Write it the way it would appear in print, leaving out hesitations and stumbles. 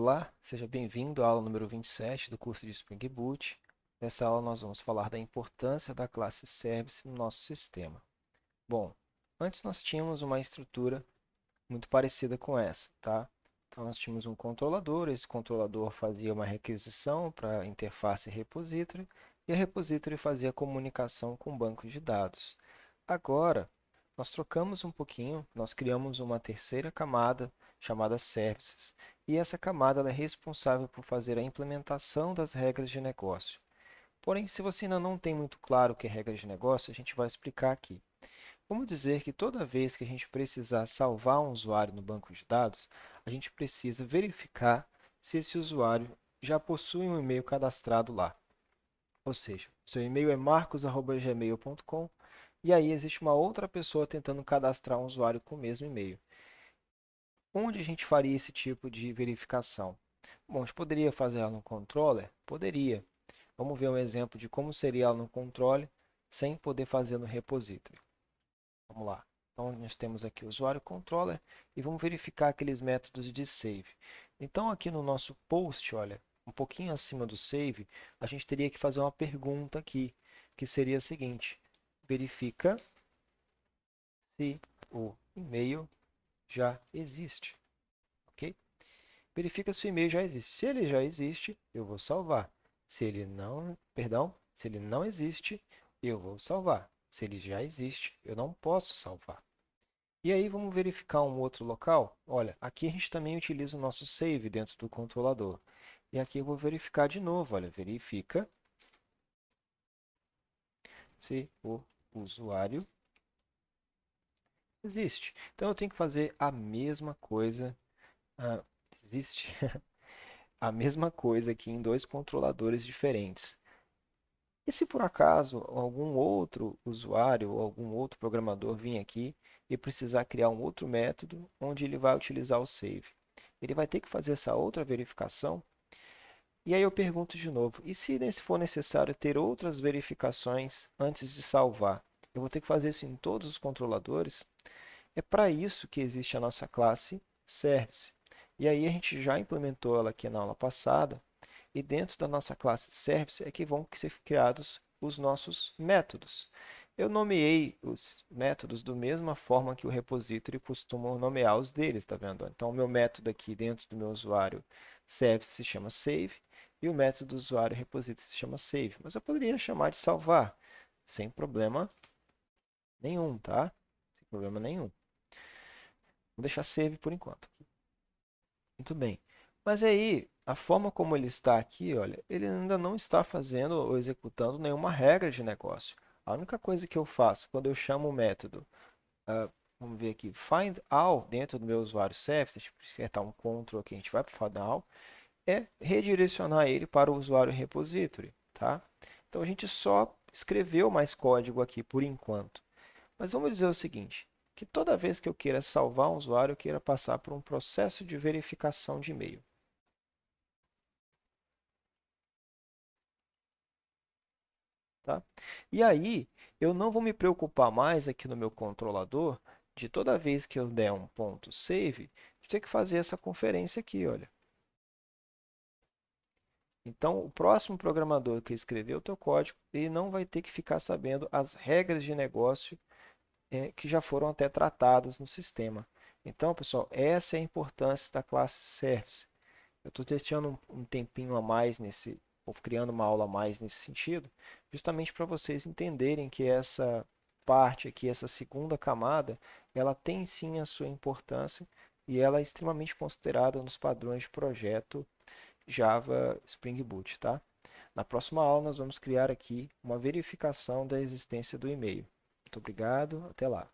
Olá, seja bem-vindo à aula número 27 do curso de Spring Boot. Nessa aula nós vamos falar da importância da classe Service no nosso sistema. Bom, antes nós tínhamos uma estrutura muito parecida com essa, tá? Então nós tínhamos um controlador, esse controlador fazia uma requisição para a interface repository e a repository fazia a comunicação com o banco de dados. Agora, nós trocamos um pouquinho, nós criamos uma terceira camada chamada Services, e essa camada ela é responsável por fazer a implementação das regras de negócio. Porém, se você ainda não tem muito claro o que é regra de negócio, a gente vai explicar aqui. Vamos dizer que toda vez que a gente precisar salvar um usuário no banco de dados, a gente precisa verificar se esse usuário já possui um e-mail cadastrado lá. Ou seja, seu e-mail é marcos@gmail.com e aí existe uma outra pessoa tentando cadastrar um usuário com o mesmo e-mail. Onde a gente faria esse tipo de verificação? Bom, a gente poderia fazer ela no controller? Poderia. Vamos ver um exemplo de como seria ela no controller sem poder fazer no repository. Vamos lá. Então, nós temos aqui o usuário controller e vamos verificar aqueles métodos de save. Então, aqui no nosso post, olha, um pouquinho acima do save, a gente teria que fazer uma pergunta aqui, que seria a seguinte: verifica se o e-mail já existe, ok? Verifica se o e-mail já existe. Se ele já existe, eu vou salvar. Se ele não, perdão, se ele não existe, eu vou salvar. Se ele já existe, eu não posso salvar. E aí vamos verificar um outro local. Olha, aqui a gente também utiliza o nosso save dentro do controlador. E aqui eu vou verificar de novo. Olha, verifica se o usuário existe. Então eu tenho que fazer a mesma coisa. Existe a mesma coisa aqui em dois controladores diferentes. E se por acaso algum outro usuário ou algum outro programador vir aqui e precisar criar um outro método onde ele vai utilizar o save? Ele vai ter que fazer essa outra verificação. E aí eu pergunto de novo, e se for necessário ter outras verificações antes de salvar? Eu vou ter que fazer isso em todos os controladores? É para isso que existe a nossa classe Service. E aí a gente já implementou ela aqui na aula passada, e dentro da nossa classe Service é que vão ser criados os nossos métodos. Eu nomeei os métodos da mesma forma que o repository costuma nomear os deles, tá vendo? Então, o meu método aqui dentro do meu usuário Service se chama Save, e o método do usuário repository se chama Save. Mas eu poderia chamar de salvar, sem problema nenhum, tá? Sem problema nenhum. Vou deixar Save por enquanto. Muito bem. Mas aí, a forma como ele está aqui, olha, ele ainda não está fazendo ou executando nenhuma regra de negócio. A única coisa que eu faço quando eu chamo o método, vamos ver aqui, find all dentro do meu usuário service, deixa eu apertar um Ctrl aqui, a gente vai para o find all, é redirecionar ele para o usuário repository, tá? Então a gente só escreveu mais código aqui por enquanto. Mas vamos dizer o seguinte, que toda vez que eu queira salvar um usuário, eu queira passar por um processo de verificação de e-mail. Tá? E aí, eu não vou me preocupar mais aqui no meu controlador de toda vez que eu der um ponto save, de ter que fazer essa conferência aqui, olha. Então, o próximo programador que escrever o teu código, ele não vai ter que ficar sabendo as regras de negócio que já foram até tratadas no sistema. Então, pessoal, essa é a importância da classe Service. Eu estou deixando um tempinho a mais nesse, ou criando uma aula a mais nesse sentido, justamente para vocês entenderem que essa parte aqui, essa segunda camada, ela tem sim a sua importância e ela é extremamente considerada nos padrões de projeto Java Spring Boot, tá? Na próxima aula nós vamos criar aqui uma verificação da existência do e-mail. Muito obrigado, até lá.